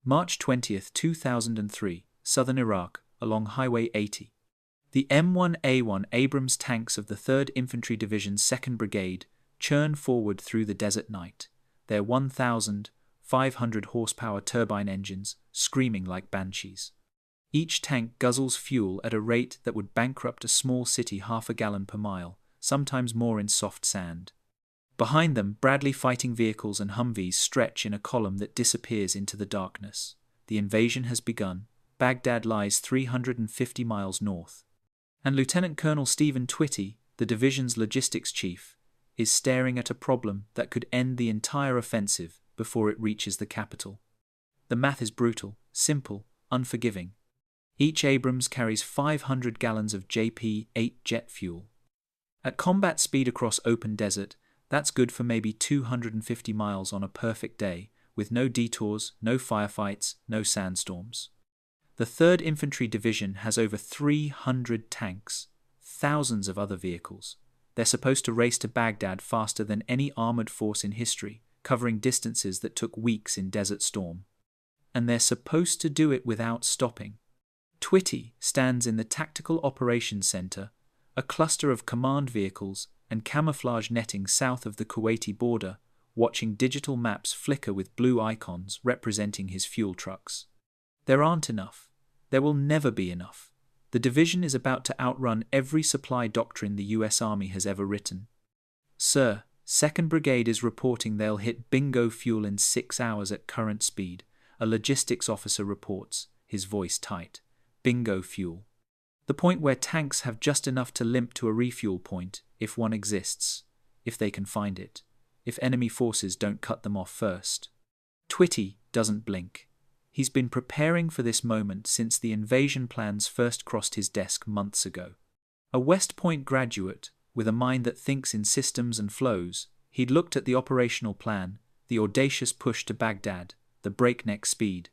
March 20, 2003, southern Iraq, along Highway 80. The M1A1 Abrams tanks of the 3rd Infantry Division's 2nd Brigade churn forward through the desert night, their 1,500 horsepower turbine engines screaming like banshees. Each tank guzzles fuel at a rate that would bankrupt a small city half a gallon per mile, sometimes more in soft sand. Behind them, Bradley fighting vehicles and Humvees stretch in a column that disappears into the darkness. The invasion has begun. Baghdad lies 350 miles north. And Lieutenant Colonel Stephen Twitty, the division's logistics chief, is staring at a problem that could end the entire offensive before it reaches the capital. The math is brutal, simple, unforgiving. Each Abrams carries 500 gallons of JP-8 jet fuel. At combat speed across open desert, that's good for maybe 250 miles on a perfect day, with no detours, no firefights, no sandstorms. The 3rd Infantry Division has over 300 tanks, thousands of other vehicles. They're supposed to race to Baghdad faster than any armored force in history, covering distances that took weeks in Desert Storm. And they're supposed to do it without stopping. Twitty stands in the Tactical Operations Center, a cluster of command vehicles and camouflage netting south of the Kuwaiti border, watching digital maps flicker with blue icons representing his fuel trucks. There aren't enough. There will never be enough. The division is about to outrun every supply doctrine the US Army has ever written. Sir, 2nd Brigade is reporting they'll hit bingo fuel in 6 hours at current speed, a logistics officer reports, his voice tight. Bingo fuel. The point where tanks have just enough to limp to a refuel point, if one exists, if they can find it, if enemy forces don't cut them off first. Twitty doesn't blink. He's been preparing for this moment since the invasion plans first crossed his desk months ago. A West Point graduate, with a mind that thinks in systems and flows, he'd looked at the operational plan, the audacious push to Baghdad, the breakneck speed,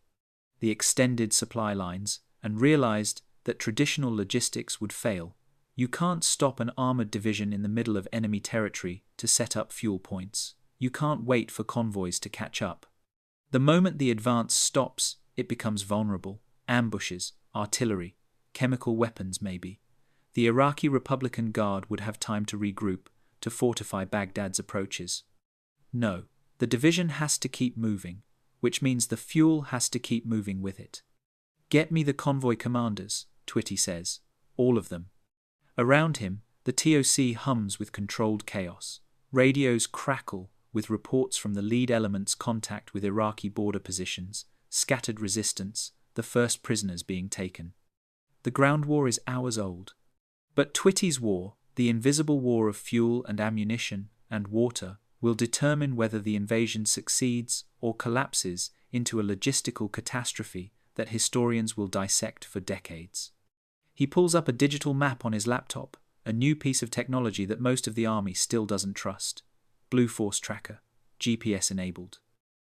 the extended supply lines, and realized that traditional logistics would fail. You can't stop an armored division in the middle of enemy territory to set up fuel points. You can't wait for convoys to catch up. The moment the advance stops, it becomes vulnerable. Ambushes, artillery, chemical weapons maybe. The Iraqi Republican Guard would have time to regroup, to fortify Baghdad's approaches. No, the division has to keep moving, which means the fuel has to keep moving with it. Get me the convoy commanders, Twitty says. All of them. Around him, the TOC hums with controlled chaos. Radios crackle with reports from the lead element's contact with Iraqi border positions, scattered resistance, the first prisoners being taken. The ground war is hours old. But Twitty's war, the invisible war of fuel and ammunition and water, will determine whether the invasion succeeds or collapses into a logistical catastrophe that historians will dissect for decades. He pulls up a digital map on his laptop, a new piece of technology that most of the army still doesn't trust. Blue Force Tracker, GPS enabled.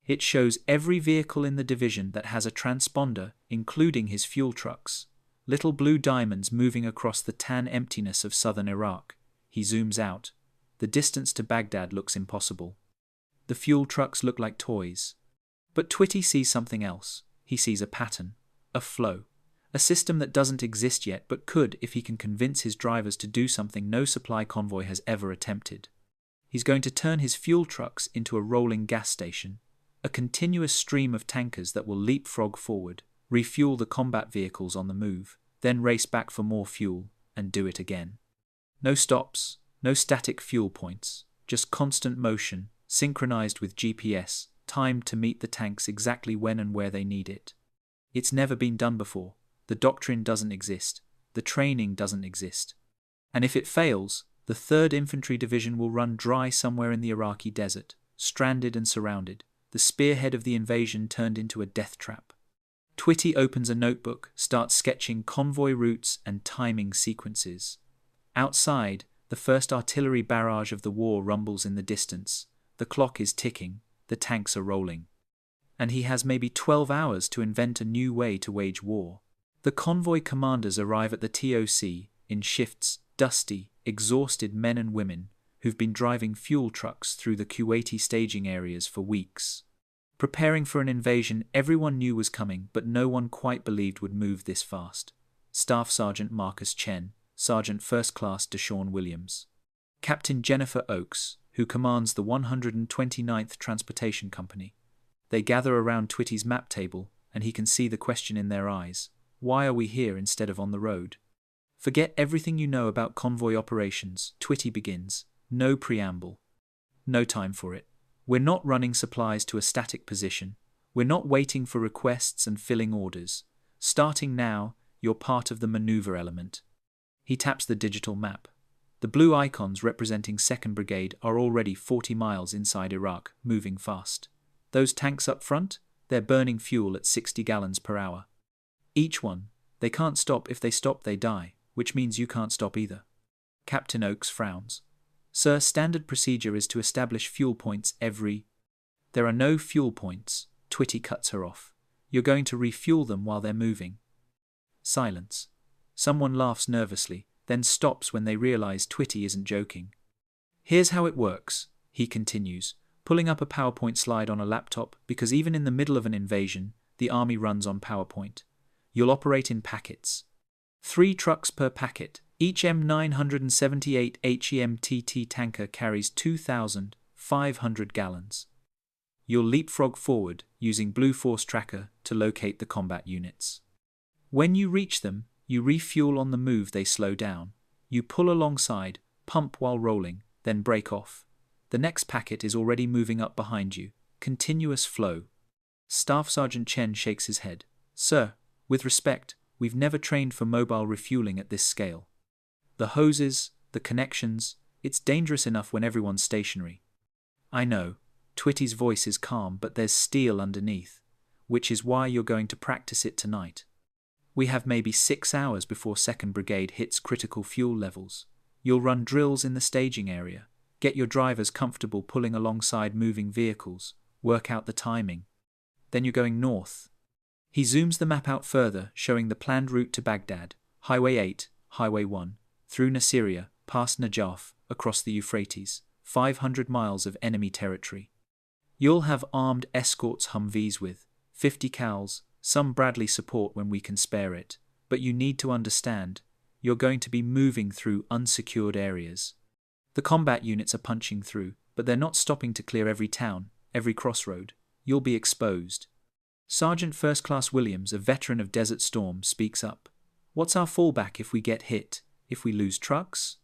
It shows every vehicle in the division that has a transponder, including his fuel trucks. Little blue diamonds moving across the tan emptiness of southern Iraq. He zooms out. The distance to Baghdad looks impossible. The fuel trucks look like toys. But Twitty sees something else. He sees a pattern, a flow, a system that doesn't exist yet but could if he can convince his drivers to do something no supply convoy has ever attempted. He's going to turn his fuel trucks into a rolling gas station, a continuous stream of tankers that will leapfrog forward, refuel the combat vehicles on the move, then race back for more fuel, and do it again. No stops, no static fuel points, just constant motion, synchronized with GPS, timed to meet the tanks exactly when and where they need it. It's never been done before. The doctrine doesn't exist. The training doesn't exist. And if it fails, the 3rd Infantry Division will run dry somewhere in the Iraqi desert, stranded and surrounded, the spearhead of the invasion turned into a death trap. Twitty opens a notebook, starts sketching convoy routes and timing sequences. Outside, the first artillery barrage of the war rumbles in the distance. The clock is ticking. The tanks are rolling. And he has maybe 12 hours to invent a new way to wage war. The convoy commanders arrive at the TOC in shifts, dusty, exhausted men and women who've been driving fuel trucks through the Kuwaiti staging areas for weeks. Preparing for an invasion everyone knew was coming, but no one quite believed would move this fast. Staff Sergeant Marcus Chen, Sergeant First Class Deshaun Williams, Captain Jennifer Oakes, who commands the 129th Transportation Company. They gather around Twitty's map table, and he can see the question in their eyes. Why are we here instead of on the road? Forget everything you know about convoy operations, Twitty begins. No preamble. No time for it. We're not running supplies to a static position. We're not waiting for requests and filling orders. Starting now, you're part of the maneuver element. He taps the digital map. The blue icons representing 2nd Brigade are already 40 miles inside Iraq, moving fast. Those tanks up front? They're burning fuel at 60 gallons per hour. Each one. They can't stop. If they stop, they die, which means you can't stop either. Captain Oakes frowns. Sir, standard procedure is to establish fuel points every... There are no fuel points. Twitty cuts her off. You're going to refuel them while they're moving. Silence. Someone laughs nervously, then stops when they realize Twitty isn't joking. Here's how it works, he continues, pulling up a PowerPoint slide on a laptop, because even in the middle of an invasion, the army runs on PowerPoint. You'll operate in packets. 3 trucks per packet. Each M978 HEMTT tanker carries 2,500 gallons. You'll leapfrog forward using Blue Force Tracker to locate the combat units. When you reach them, you refuel on the move. They slow down. You pull alongside, pump while rolling, then break off. The next packet is already moving up behind you. Continuous flow. Staff Sergeant Chen shakes his head. Sir, with respect, we've never trained for mobile refueling at this scale. The hoses, the connections, it's dangerous enough when everyone's stationary. I know. Twitty's voice is calm, but there's steel underneath, which is why you're going to practice it tonight. We have maybe 6 hours before 2nd Brigade hits critical fuel levels. You'll run drills in the staging area, get your drivers comfortable pulling alongside moving vehicles, work out the timing. Then you're going north. He zooms the map out further, showing the planned route to Baghdad, Highway 8, Highway 1, through Nasiriyah, past Najaf, across the Euphrates, 500 miles of enemy territory. You'll have armed escorts Humvees with 50 cals, some Bradley support when we can spare it, but you need to understand, you're going to be moving through unsecured areas. The combat units are punching through, but they're not stopping to clear every town, every crossroad. You'll be exposed. Sergeant First Class Williams, a veteran of Desert Storm, speaks up. What's our fallback if we get hit? If we lose trucks?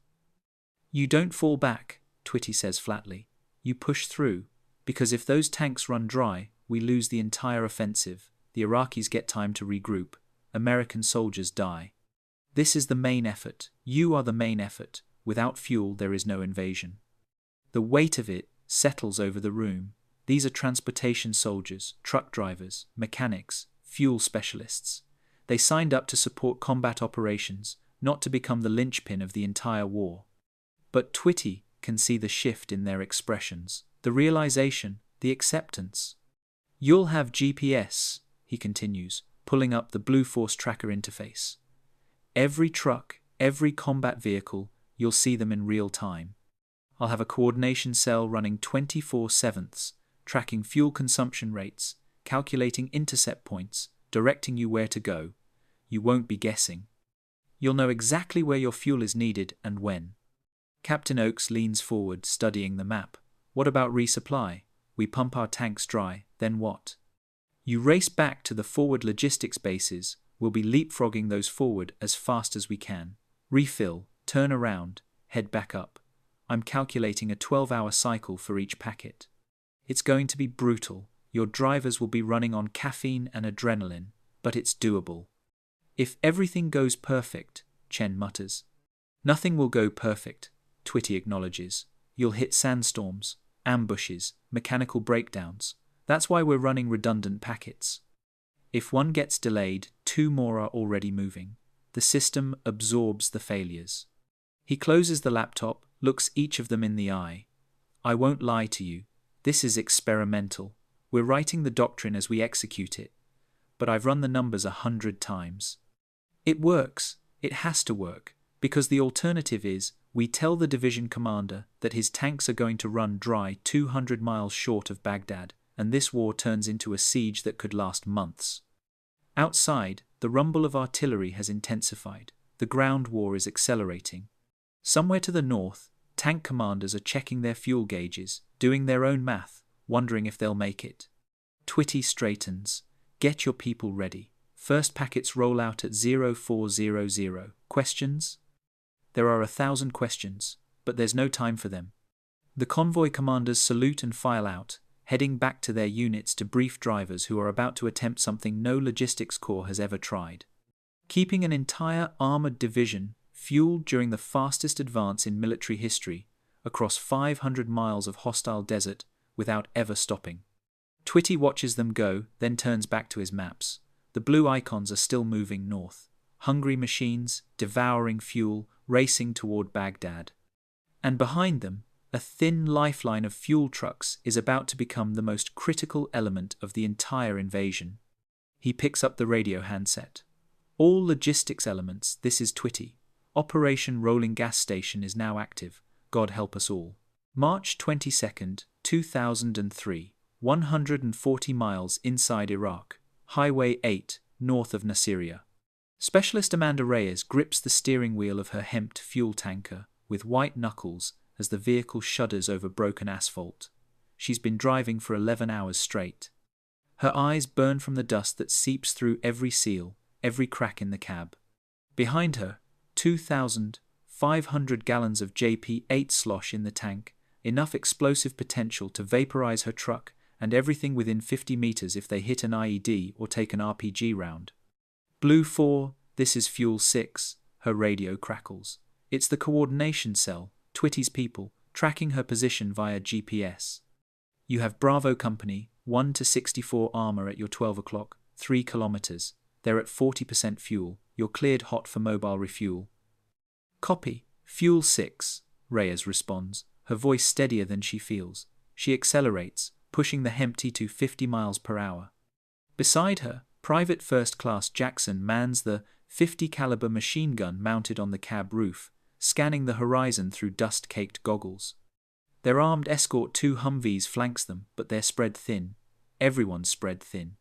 You don't fall back, Twitty says flatly. You push through, because if those tanks run dry, we lose the entire offensive. The Iraqis get time to regroup. American soldiers die. This is the main effort. You are the main effort. Without fuel, there is no invasion. The weight of it settles over the room. These are transportation soldiers, truck drivers, mechanics, fuel specialists. They signed up to support combat operations, not to become the linchpin of the entire war. But Twitty can see the shift in their expressions, the realization, the acceptance. You'll have GPS, he continues, pulling up the Blue Force Tracker interface. Every truck, every combat vehicle, you'll see them in real time. I'll have a coordination cell running 24/7, tracking fuel consumption rates, calculating intercept points, directing you where to go. You won't be guessing. You'll know exactly where your fuel is needed and when. Captain Oakes leans forward, studying the map. What about resupply? We pump our tanks dry, then what? You race back to the forward logistics bases. We'll be leapfrogging those forward as fast as we can. Refill, turn around, head back up. I'm calculating a 12-hour cycle for each packet. It's going to be brutal. Your drivers will be running on caffeine and adrenaline, but it's doable. If everything goes perfect, Chen mutters. Nothing will go perfect, Twitty acknowledges. You'll hit sandstorms, ambushes, mechanical breakdowns. That's why we're running redundant packets. If one gets delayed, 2 more are already moving. The system absorbs the failures. He closes the laptop, looks each of them in the eye. I won't lie to you. This is experimental. We're writing the doctrine as we execute it. But I've run the numbers 100 times. It works. It has to work. Because the alternative is, we tell the division commander that his tanks are going to run dry 200 miles short of Baghdad, and this war turns into a siege that could last months. Outside, the rumble of artillery has intensified. The ground war is accelerating. Somewhere to the north, tank commanders are checking their fuel gauges, doing their own math, wondering if they'll make it. Twitty straightens. Get your people ready. First packets roll out at 0400. Questions? There are 1,000 questions, but there's no time for them. The convoy commanders salute and file out, heading back to their units to brief drivers who are about to attempt something no logistics corps has ever tried. Keeping an entire armored division fueled during the fastest advance in military history across 500 miles of hostile desert without ever stopping. Twitty watches them go, then turns back to his maps. The blue icons are still moving north. Hungry machines, devouring fuel, racing toward Baghdad. And behind them, a thin lifeline of fuel trucks is about to become the most critical element of the entire invasion. He picks up the radio handset. All logistics elements, this is Twitty. Operation Rolling Gas Station is now active. God help us all. March 22nd, 2003. 140 miles inside Iraq. Highway 8, north of Nasiriyah. Specialist Amanda Reyes grips the steering wheel of her hemped fuel tanker with white knuckles as the vehicle shudders over broken asphalt. She's been driving for 11 hours straight. Her eyes burn from the dust that seeps through every seal, every crack in the cab. Behind her, 2,500 gallons of JP-8 slosh in the tank, enough explosive potential to vaporize her truck and everything within 50 meters if they hit an IED or take an RPG round. Blue 4, this is Fuel 6, her radio crackles. It's the coordination cell, Twitty's people, tracking her position via GPS. You have Bravo Company, 1 to 64 armor at your 12 o'clock, 3 kilometers. They're at 40% fuel. You're cleared hot for mobile refuel. Copy. Fuel 6, Reyes responds, her voice steadier than she feels. She accelerates, pushing the Hempty to 50 miles per hour. Beside her, Private First Class Jackson mans the .50 caliber machine gun mounted on the cab roof, scanning the horizon through dust-caked goggles. Their armed escort 2 Humvees flanks them, but they're spread thin. Everyone's spread thin.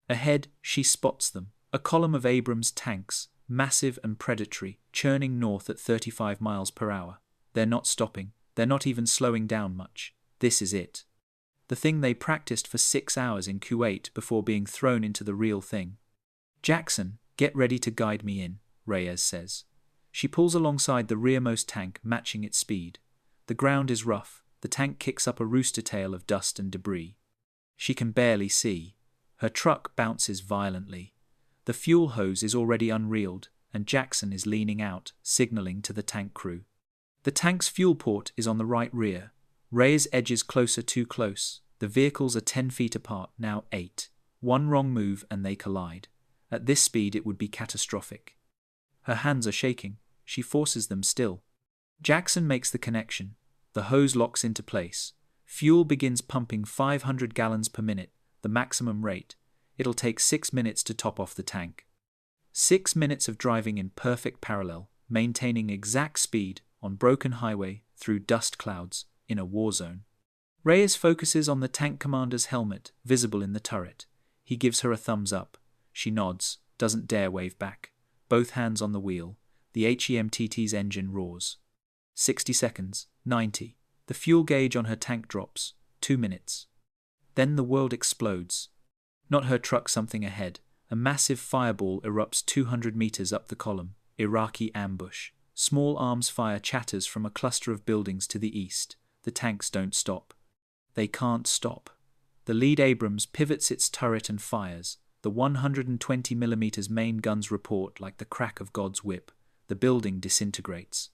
Ahead, she spots them, a column of Abrams tanks, massive and predatory, churning north at 35 miles per hour. They're not stopping. They're not even slowing down much. This is it. The thing they practiced for 6 hours in Kuwait before being thrown into the real thing. Jackson, get ready to guide me in, Reyes says. She pulls alongside the rearmost tank, matching its speed. The ground is rough. The tank kicks up a rooster tail of dust and debris. She can barely see. Her truck bounces violently. The fuel hose is already unreeled, and Jackson is leaning out, signaling to the tank crew. The tank's fuel port is on the right rear. Reyes edges closer, too close. The vehicles are 10 feet apart, now 8. One wrong move and they collide. At this speed it would be catastrophic. Her hands are shaking. She forces them still. Jackson makes the connection. The hose locks into place. Fuel begins pumping 500 gallons per minute, the maximum rate. It'll take 6 minutes to top off the tank. 6 minutes of driving in perfect parallel, maintaining exact speed on broken highway through dust clouds in a war zone. Reyes focuses on the tank commander's helmet, visible in the turret. He gives her a thumbs up. She nods, doesn't dare wave back. Both hands on the wheel. The HEMTT's engine roars. 60 seconds, 90. The fuel gauge on her tank drops. 2 minutes. Then the world explodes. Not her truck, something ahead. A massive fireball erupts 200 meters up the column. Iraqi ambush. Small arms fire chatters from a cluster of buildings to the east. The tanks don't stop. They can't stop. The lead Abrams pivots its turret and fires. The 120mm main guns report like the crack of God's whip. The building disintegrates.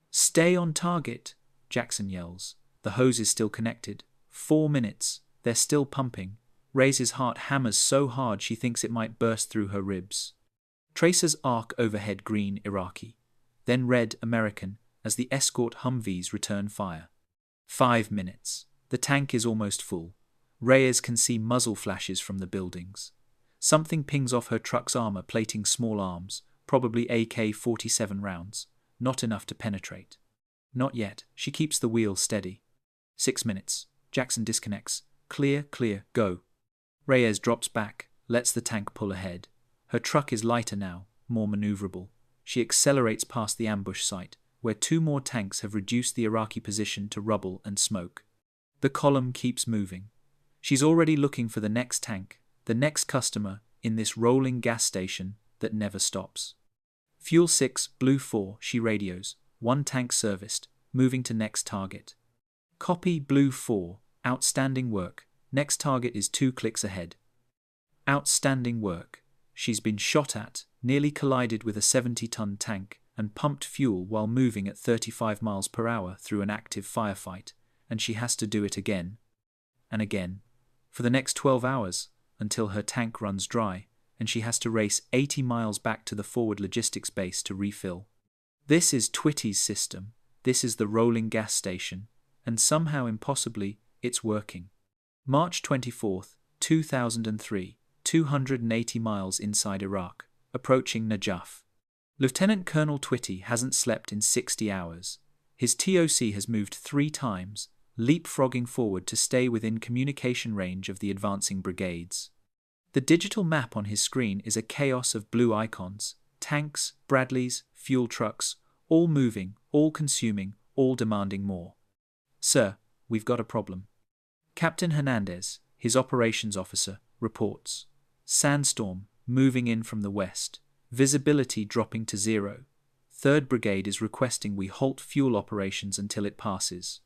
Stay on target, Jackson yells. The hose is still connected. 4 minutes. They're still pumping. Reyes' heart hammers so hard she thinks it might burst through her ribs. Tracers arc overhead, green Iraqi, then red American as the escort Humvees return fire. 5 minutes. The tank is almost full. Reyes can see muzzle flashes from the buildings. Something pings off her truck's armor, plating small arms, probably AK-47 rounds. Not enough to penetrate. Not yet. She keeps the wheel steady. 6 minutes. Jackson disconnects. Clear, clear, go. Reyes drops back, lets the tank pull ahead. Her truck is lighter now, more maneuverable. She accelerates past the ambush site, where 2 more tanks have reduced the Iraqi position to rubble and smoke. The column keeps moving. She's already looking for the next tank, the next customer, in this rolling gas station that never stops. Fuel 6, Blue 4, she radios. 1 tank serviced, moving to next target. Copy, Blue 4, outstanding work. Next target is 2 clicks ahead. Outstanding work. She's been shot at, nearly collided with a 70-ton tank, and pumped fuel while moving at 35 miles per hour through an active firefight, and she has to do it again and again, for the next 12 hours, until her tank runs dry, and she has to race 80 miles back to the forward logistics base to refill. This is Twitty's system, this is the rolling gas station, and somehow impossibly, it's working. March 24th, 2003, 280 miles inside Iraq, approaching Najaf. Lieutenant Colonel Twitty hasn't slept in 60 hours. His TOC has moved 3 times, leapfrogging forward to stay within communication range of the advancing brigades. The digital map on his screen is a chaos of blue icons, tanks, Bradleys, fuel trucks, all moving, all consuming, all demanding more. Sir, we've got a problem. Captain Hernandez, his operations officer, reports. Sandstorm, moving in from the west. Visibility dropping to 0. 3rd Brigade is requesting we halt fuel operations until it passes.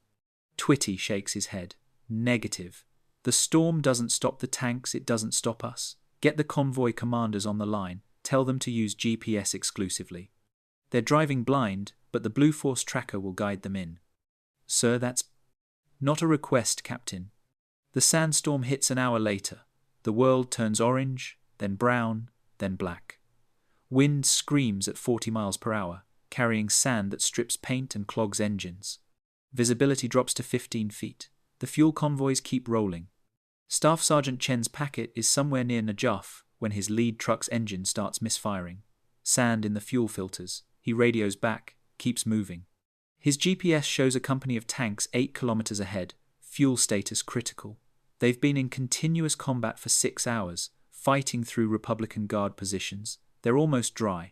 Twitty shakes his head. Negative. The storm doesn't stop the tanks, it doesn't stop us. Get the convoy commanders on the line. Tell them to use GPS exclusively. They're driving blind, but the Blue Force tracker will guide them in. Sir, that's not a request, Captain. The sandstorm hits an hour later. The world turns orange, then brown, then black. Wind screams at 40 miles per hour, carrying sand that strips paint and clogs engines. Visibility drops to 15 feet. The fuel convoys keep rolling. Staff Sergeant Chen's packet is somewhere near Najaf when his lead truck's engine starts misfiring. Sand in the fuel filters. He radios back, keeps moving. His GPS shows a company of tanks 8 kilometers ahead, fuel status critical. They've been in continuous combat for 6 hours, fighting through Republican Guard positions. They're almost dry.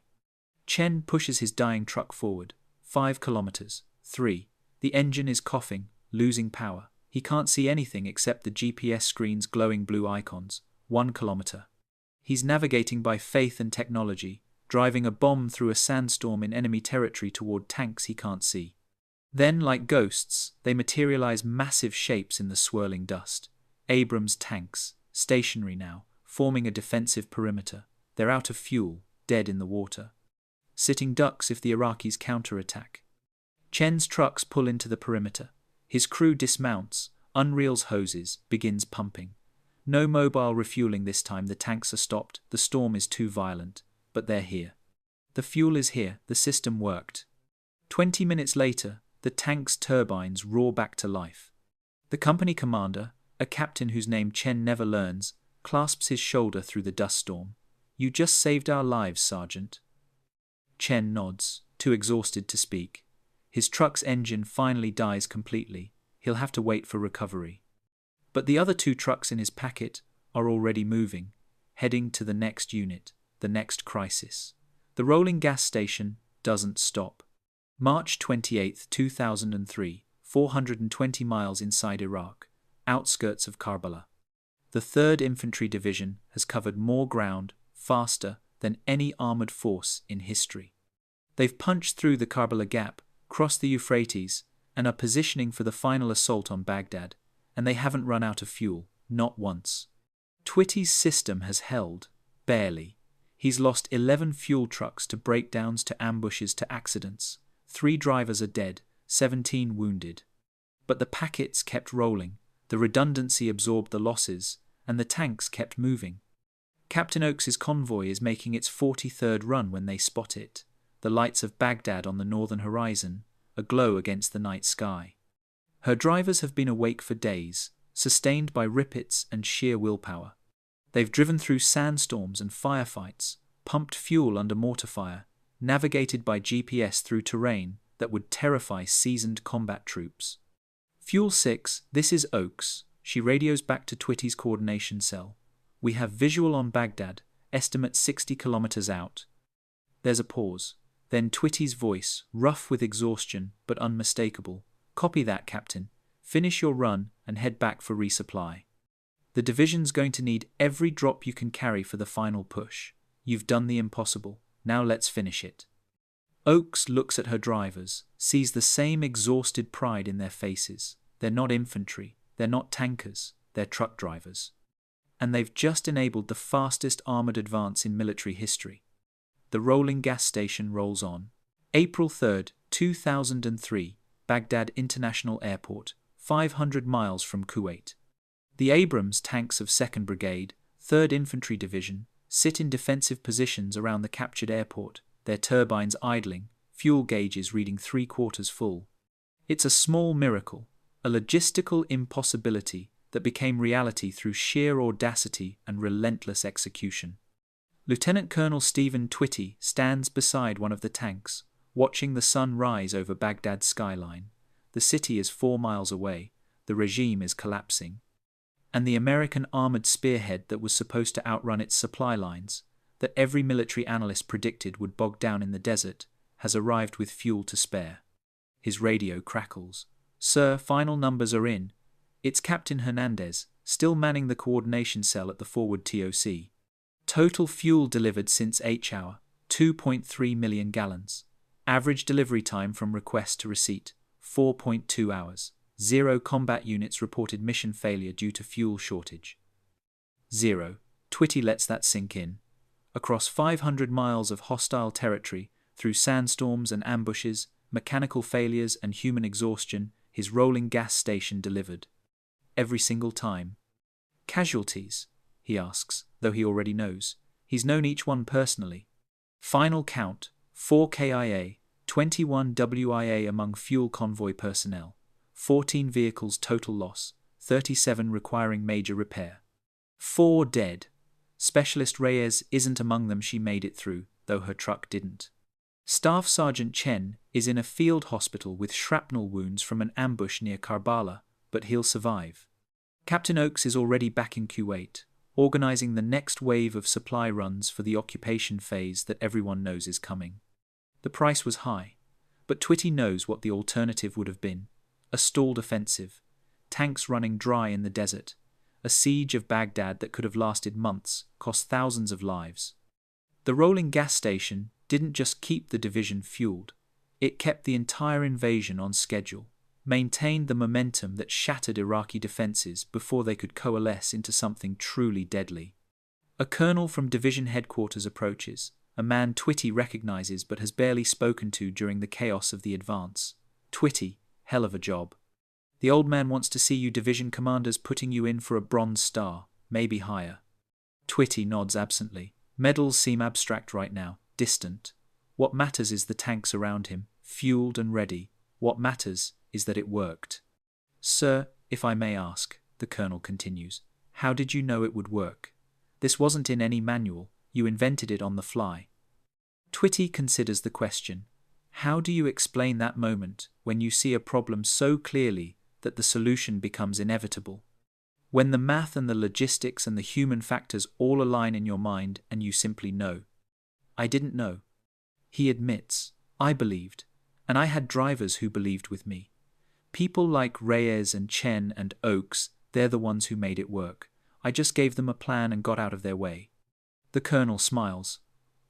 Chen pushes his dying truck forward. 5 kilometers. 3. The engine is coughing, losing power. He can't see anything except the GPS screen's glowing blue icons. 1 kilometer. He's navigating by faith and technology, driving a bomb through a sandstorm in enemy territory toward tanks he can't see. Then, like ghosts, they materialize massive shapes in the swirling dust. Abrams tanks, stationary now, forming a defensive perimeter. They're out of fuel, dead in the water. Sitting ducks if the Iraqis counterattack. Chen's trucks pull into the perimeter. His crew dismounts, unreels hoses, begins pumping. No mobile refueling this time, the tanks are stopped, the storm is too violent, but they're here. The fuel is here, the system worked. 20 minutes later, the tank's turbines roar back to life. The company commander, a captain whose name Chen never learns, clasps his shoulder through the dust storm. You just saved our lives, Sergeant. Chen nods, too exhausted to speak. His truck's engine finally dies completely. He'll have to wait for recovery. But the other 2 trucks in his packet are already moving, heading to the next unit, the next crisis. The rolling gas station doesn't stop. March 28, 2003, 420 miles inside Iraq, outskirts of Karbala. The 3rd Infantry Division has covered more ground, faster than any armoured force in history. They've punched through the Karbala Gap, crossed the Euphrates, and are positioning for the final assault on Baghdad, and they haven't run out of fuel, not once. Twitty's system has held, barely. He's lost 11 fuel trucks to breakdowns, to ambushes, to accidents. 3 drivers are dead, 17 wounded. But the packets kept rolling, the redundancy absorbed the losses, and the tanks kept moving. Captain Oakes's convoy is making its 43rd run when they spot it, the lights of Baghdad on the northern horizon, aglow against the night sky. Her drivers have been awake for days, sustained by rippets and sheer willpower. They've driven through sandstorms and firefights, pumped fuel under mortar fire, navigated by GPS through terrain that would terrify seasoned combat troops. Fuel 6, this is Oakes, She radios back to Twitty's coordination cell. "We have visual on Baghdad, estimate 60 kilometers out." There's a pause. Then Twitty's voice, rough with exhaustion but unmistakable. "Copy that, Captain. Finish your run and head back for resupply. The division's going to need every drop you can carry for the final push. You've done the impossible. Now let's finish it." Oakes looks at her drivers, sees the same exhausted pride in their faces. They're not infantry, they're not tankers, they're truck drivers. And they've just enabled the fastest armored advance in military history. The rolling gas station rolls on. April 3rd, 2003, Baghdad International Airport, 500 miles from Kuwait. The Abrams tanks of 2nd Brigade, 3rd Infantry Division, sit in defensive positions around the captured airport, their turbines idling, fuel gauges reading 3/4 full. It's a small miracle, a logistical impossibility that became reality through sheer audacity and relentless execution. Lieutenant Colonel Stephen Twitty stands beside one of the tanks, watching the sun rise over Baghdad's skyline. The city is 4 miles away, the regime is collapsing. And the American armored spearhead that was supposed to outrun its supply lines, that every military analyst predicted would bog down in the desert, has arrived with fuel to spare. His radio crackles. "Sir, final numbers are in. It's Captain Hernandez, still manning the coordination cell at the forward TOC. Total fuel delivered since H-hour, 2.3 million gallons. Average delivery time from request to receipt, 4.2 hours. 0 combat units reported mission failure due to fuel shortage." 0. Twitty lets that sink in. Across 500 miles of hostile territory, through sandstorms and ambushes, mechanical failures and human exhaustion, his rolling gas station delivered. Every single time. "Casualties?" he asks, though he already knows. He's known each one personally. Final count, 4 KIA, 21 WIA among fuel convoy personnel. 14 vehicles total loss, 37 requiring major repair. 4 dead. Specialist Reyes isn't among them. She made it through, though her truck didn't. Staff Sergeant Chen is in a field hospital with shrapnel wounds from an ambush near Karbala, but he'll survive. Captain Oakes is already back in Kuwait, organizing the next wave of supply runs for the occupation phase that everyone knows is coming. The price was high, but Twitty knows what the alternative would have been. A stalled offensive, tanks running dry in the desert, a siege of Baghdad that could have lasted months, cost thousands of lives. The rolling gas station didn't just keep the division fueled, it kept the entire invasion on schedule, maintained the momentum that shattered Iraqi defenses before they could coalesce into something truly deadly. A colonel from division headquarters approaches, a man Twitty recognizes but has barely spoken to during the chaos of the advance. "Twitty, hell of a job. The old man wants to see you. Division commander's putting you in for a bronze star, maybe higher." Twitty nods absently. Medals seem abstract right now, distant. What matters is the tanks around him, fueled and ready. What matters is that it worked. "Sir, if I may ask," the colonel continues, "how did you know it would work? This wasn't in any manual, you invented it on the fly." Twitty considers the question. How do you explain that moment when you see a problem so clearly that the solution becomes inevitable? When the math and the logistics and the human factors all align in your mind and you simply know. "I didn't know." He admits, "I believed, and I had drivers who believed with me. People like Reyes and Chen and Oakes, they're the ones who made it work. I just gave them a plan and got out of their way." The colonel smiles.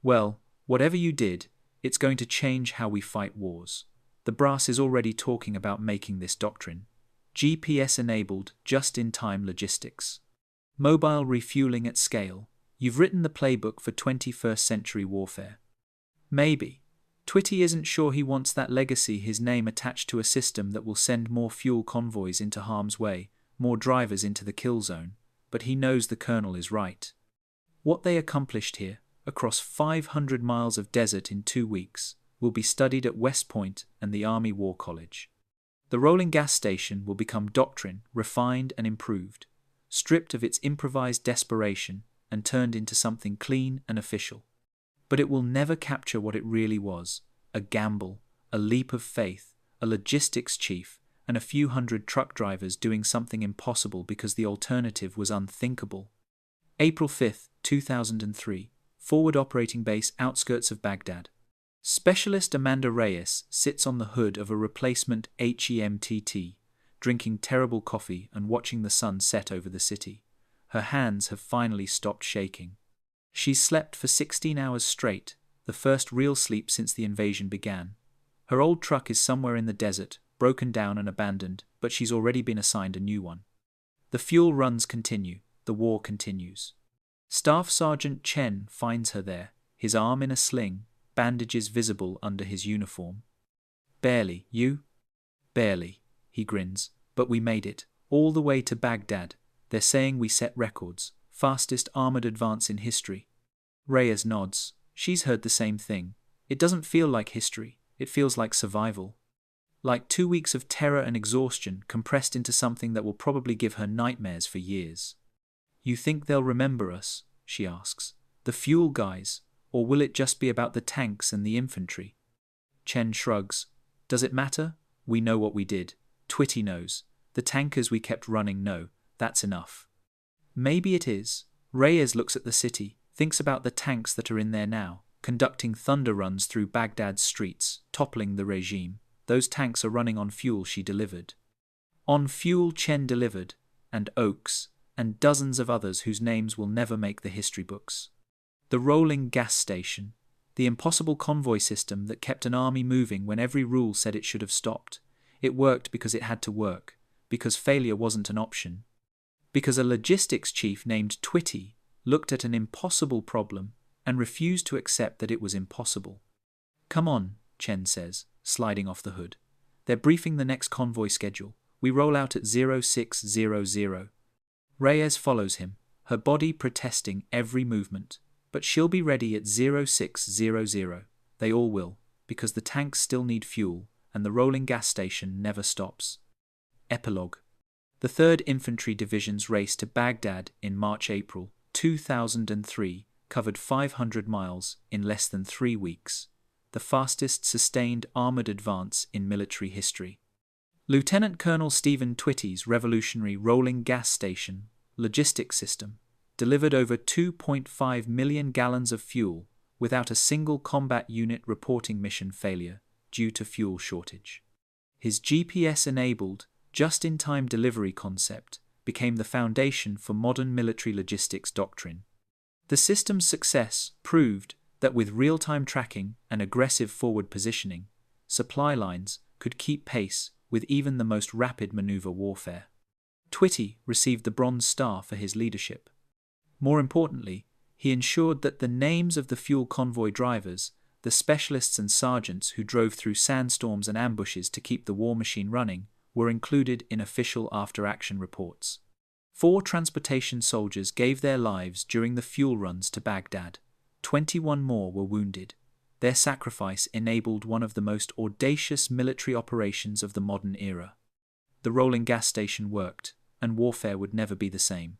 "Well, whatever you did, it's going to change how we fight wars. The brass is already talking about making this doctrine. GPS-enabled, just-in-time logistics. Mobile refueling at scale. You've written the playbook for 21st century warfare." Maybe. Twitty isn't sure he wants that legacy, his name attached to a system that will send more fuel convoys into harm's way, more drivers into the kill zone, but he knows the colonel is right. What they accomplished here, across 500 miles of desert in 2 weeks, will be studied at West Point and the Army War College. The rolling gas station will become doctrine, refined and improved, stripped of its improvised desperation and turned into something clean and official. But it will never capture what it really was, a gamble, a leap of faith, a logistics chief, and a few hundred truck drivers doing something impossible because the alternative was unthinkable. April 5, 2003. Forward Operating Base, outskirts of Baghdad. Specialist Amanda Reyes sits on the hood of a replacement HEMTT, drinking terrible coffee and watching the sun set over the city. Her hands have finally stopped shaking. She's slept for 16 hours straight, the first real sleep since the invasion began. Her old truck is somewhere in the desert, broken down and abandoned, but she's already been assigned a new one. The fuel runs continue, the war continues. Staff Sergeant Chen finds her there, his arm in a sling, bandages visible under his uniform. "Barely, you?" "Barely," he grins, "but we made it, all the way to Baghdad. They're saying we set records, fastest armored advance in history." Reyes nods. She's heard the same thing. It doesn't feel like history, it feels like survival. Like 2 weeks of terror and exhaustion compressed into something that will probably give her nightmares for years. "You think they'll remember us?" she asks. "The fuel guys, or will it just be about the tanks and the infantry?" Chen shrugs. "Does it matter? We know what we did. Twitty knows. The tankers we kept running know. That's enough." Maybe it is. Reyes looks at the city, thinks about the tanks that are in there now, conducting thunder runs through Baghdad's streets, toppling the regime. Those tanks are running on fuel she delivered. On fuel Chen delivered, and Oaks, and dozens of others whose names will never make the history books. The rolling gas station, the impossible convoy system that kept an army moving when every rule said it should have stopped. It worked because it had to work, because failure wasn't an option. Because a logistics chief named Twitty looked at an impossible problem and refused to accept that it was impossible. "Come on," Chen says, sliding off the hood. "They're briefing the next convoy schedule. We roll out at 0600. Reyes follows him, her body protesting every movement. But she'll be ready at 0600. They all will, because the tanks still need fuel, and the rolling gas station never stops. Epilogue. The 3rd Infantry Division's race to Baghdad in March-April 2003 covered 500 miles in less than 3 weeks, the fastest sustained armored advance in military history. Lieutenant Colonel Stephen Twitty's revolutionary rolling gas station logistics system delivered over 2.5 million gallons of fuel without a single combat unit reporting mission failure due to fuel shortage. His GPS-enabled, just-in-time delivery concept became the foundation for modern military logistics doctrine. The system's success proved that with real-time tracking and aggressive forward positioning, supply lines could keep pace with even the most rapid maneuver warfare. Twitty received the Bronze Star for his leadership. More importantly, he ensured that the names of the fuel convoy drivers, the specialists and sergeants who drove through sandstorms and ambushes to keep the war machine running, were included in official after-action reports. 4 transportation soldiers gave their lives during the fuel runs to Baghdad. 21 more were wounded. Their sacrifice enabled one of the most audacious military operations of the modern era. The rolling gas station worked, and warfare would never be the same.